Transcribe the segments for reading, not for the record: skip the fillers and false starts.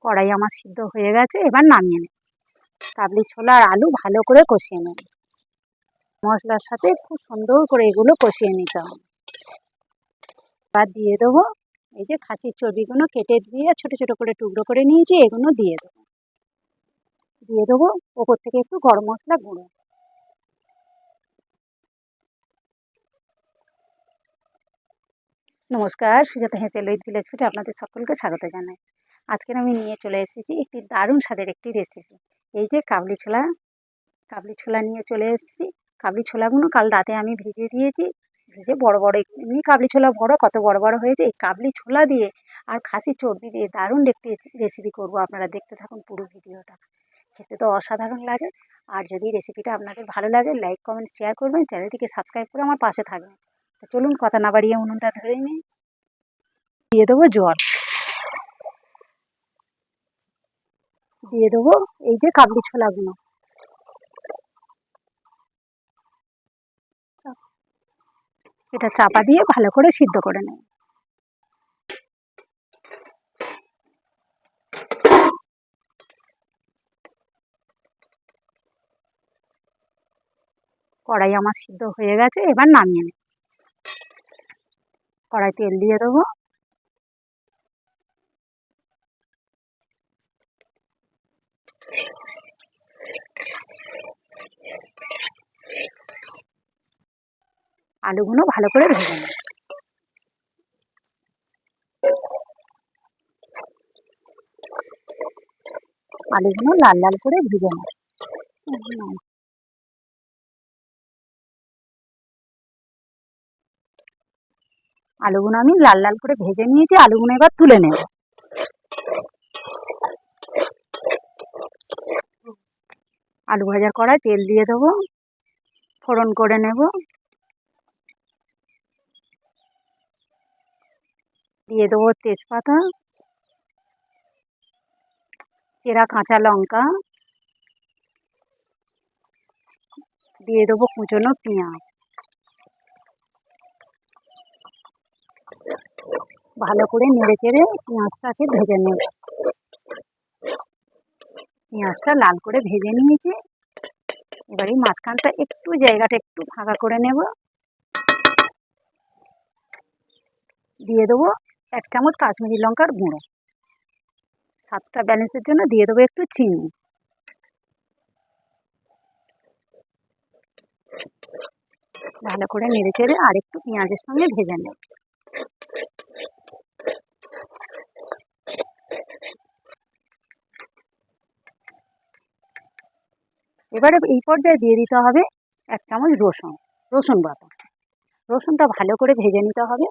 কড়াই আমার সিদ্ধ হয়ে গেছে, এবার নামিয়ে নেব। কাবলি ছোলা আর আলু ভালো করে কষিয়ে নেব। মশলার সাথে খুব সুন্দর করে এগুলো কষিয়ে নিতে হবে। এবার দিয়ে দেবো এই যে খাসির চর্বিগুলো কেটে দিয়ে ছোট ছোট করে টুকরো করে নিয়েছি, এগুলো দিয়ে দেবো। দিয়ে দেবো ওপর থেকে একটু গরম মশলা গুঁড়ো। নমস্কার, সুজাতা হেঁচেল উইথ ভিলেজ ফুডে আপনাদের সকলকে স্বাগত জানাই। আজকের আমি নিয়ে চলে এসেছি একটি দারুণ স্বাদের একটি রেসিপি। এই যে কাবলি ছোলা নিয়ে চলে এসেছি। কাবলি ছোলাগুলো কাল রাতে আমি ভিজিয়ে দিয়েছি। ভিজে বড় বড় এমনি কাবলি ছোলা বড় কত বড় বড় হয়েছে। এই কাবলি ছোলা দিয়ে আর খাসির চর্বি দিয়ে দারুণ একটি রেসিপি করব। আপনারা দেখতে থাকুন পুরো ভিডিওটা। খেতে তো অসাধারণ লাগে। আর যদি রেসিপিটা আপনাদের ভালো লাগে লাইক কমেন্ট শেয়ার করবেন, চ্যানেলটিকে সাবস্ক্রাইব করে আমার পাশে থাকবেন। তো চলুন কথা না বাড়িয়ে উনুনটা ধরে নিই। দিয়ে দেবো জল, দিয়ে দেবো এই যে কাবলি ছোলাগুলো। এটা চাপা দিয়ে ভালো করে সিদ্ধ করে নেব। কড়াই আমার সিদ্ধ হয়ে গেছে, এবার নামিয়ে নেব। কড়াই তেল দিয়ে দেবো। আলুগুলো ভালো করে ভেজে নেব। আলুগুলো লাল লাল করে ভেজে নেব। আলুগুলো আমি লাল লাল করে ভেজে নিয়েছি, আলুগুলো এবার তুলে নেব। আলু ভাজার কড়াই তেল দিয়ে দেবো, ফোড়ন করে নেব। দিয়ে দেবো তেজপাতা, চেরা কাঁচা লঙ্কা, দিয়ে দেবো কুচনো পেঁয়াজ। ভালো করে নেড়ে চেড়ে পেঁয়াজটাকে ভেজে নেব। পেঁয়াজটা লাল করে ভেজে নিয়েছি। এবার এই মাঝখানটা একটু জায়গাটা একটু ফাঁকা করে নেব। দিয়ে দেবো 1 চামচ কাশ্মীরি লঙ্কার গুঁড়ো। স্বাদটা ব্যালেন্সের জন্য দিয়ে দেবো একটু চিনি। ভালো করে নেড়ে চেড়ে আর একটু পেঁয়াজের সঙ্গে ভেজে নেব। এবারে এই পর্যায়ে দিয়ে দিতে হবে 1 চামচ রসুন বাটা। রসুনটা ভালো করে ভেজে নিতে হবে।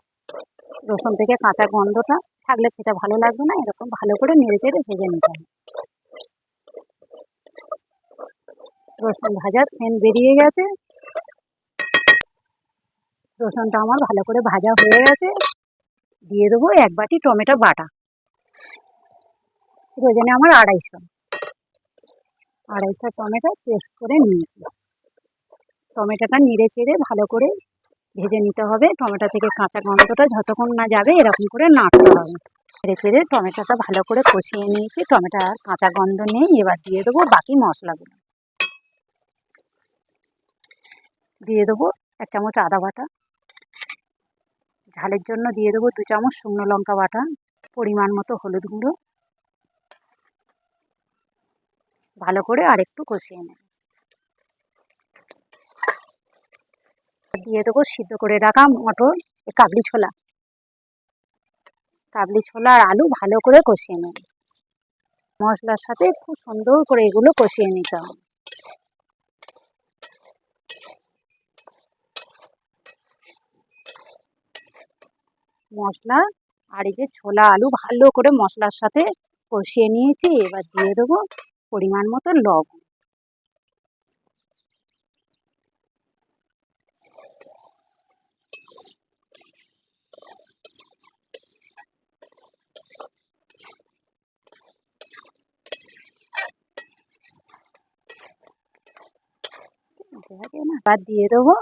রসুন থেকে কাঁচা গন্ধটা থাকলে খেতে ভালো লাগবে না। এরকম ভালো করে নেড়ে চেড়ে ভেজে নিতে হবে। রসুন ভাজার সেন্ট বেরিয়ে গেছে। রসুনটা আমার ভালো করে ভাজা হয়ে গেছে। দিয়ে দেবো 1 বাটি টমেটো বাটা। প্রয়োজনে আমার 250 টমেটো পেস্ট করে নিয়েছি। টমেটোটা নেড়ে চেড়ে ভালো করে ভেজে নিতে হবে। টমেটো থেকে কাঁচা গন্ধটা যতক্ষণ না যাবে এরকম করে নাড়তে হবে। নেড়ে চেড়ে টমেটোটা ভালো করে কষিয়ে নিয়েছি। টমেটো আর কাঁচা গন্ধ নেই। এবার দিয়ে দেবো বাকি মশলাগুলো। দিয়ে দেবো 1 চামচ আদা বাটা। ঝালের জন্য দিয়ে দেবো 2 চামচ শুকনো লঙ্কা বাটা, পরিমাণ মতো হলুদ গুঁড়ো। ভালো করে আর একটু কষিয়ে নেব। দিয়ে দেবো সিদ্ধ করে রাখা মটর, কাবলি ছোলা আর আলু ভালো করে কষিয়ে নেব। মশলার সাথে খুব সুন্দর করে এগুলো কষিয়ে নিতে হবে। মশলা আর এই যে ছোলা আলু ভালো করে মশলার সাথে কষিয়ে নিয়েছি। এবার দিয়ে দেবো পরিমাণ মতো লবণ। এবার দিয়ে দেবো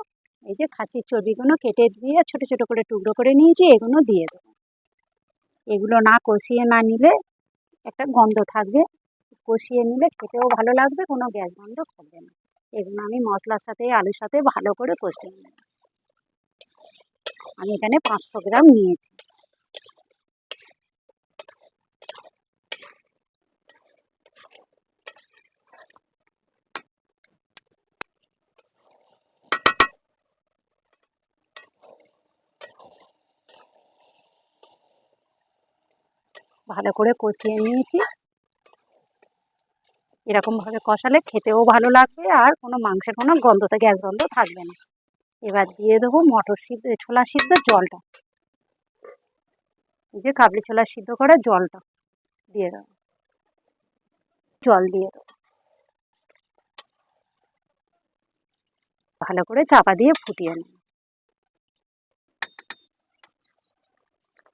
এই যে খাসির চর্বিগুলো কেটে দিয়ে ছোট ছোট করে টুকরো করে নিয়েছি, এগুলো দিয়ে দেবো। এগুলো না কষিয়ে না নিলে একটা গন্ধ থাকবে, কষিয়ে নিলে খেতেও ভালো লাগবে, কোনো গ্যাস গন্ধ থাকবে না। এগুলো আমি মশলার সাথে আলুর সাথে ভালো করে কষিয়ে নেব। আমি এখানে 500 গ্রাম নিয়েছি। ভালো করে কষিয়ে নিয়েছি। এরকমভাবে কষালে খেতেও ভালো লাগবে আর কোনো মাংসের কোনো গন্ধতে গ্যাস গন্ধ থাকবে না। এবার দিয়ে দেবো মটর সিদ্ধ ছোলা সিদ্ধ জলটা, এই যে কাবলি ছোলা সিদ্ধ করা জলটা দিয়ে দেবো। জল দিয়ে দেবো, ভালো করে চাপা দিয়ে ফুটিয়ে নেব।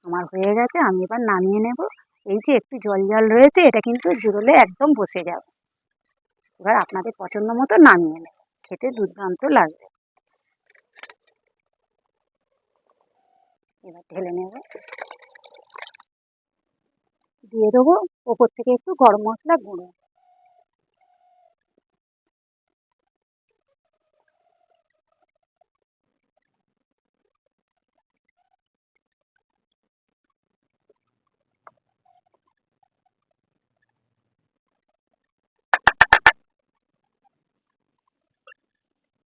আমার হয়ে গেছে, আমি এবার নামিয়ে নেব। এই যে একটু জল জল রয়েছে, এটা কিন্তু জুড়লে একদম বসে যাবে। এবার আপনাদের পছন্দ মতো নামিয়ে নেব, খেতে দুর্দান্ত লাগবে। এবার ঢেলে নেব, দিয়ে দেবো ওপর থেকে একটু গরম মশলা গুঁড়ো।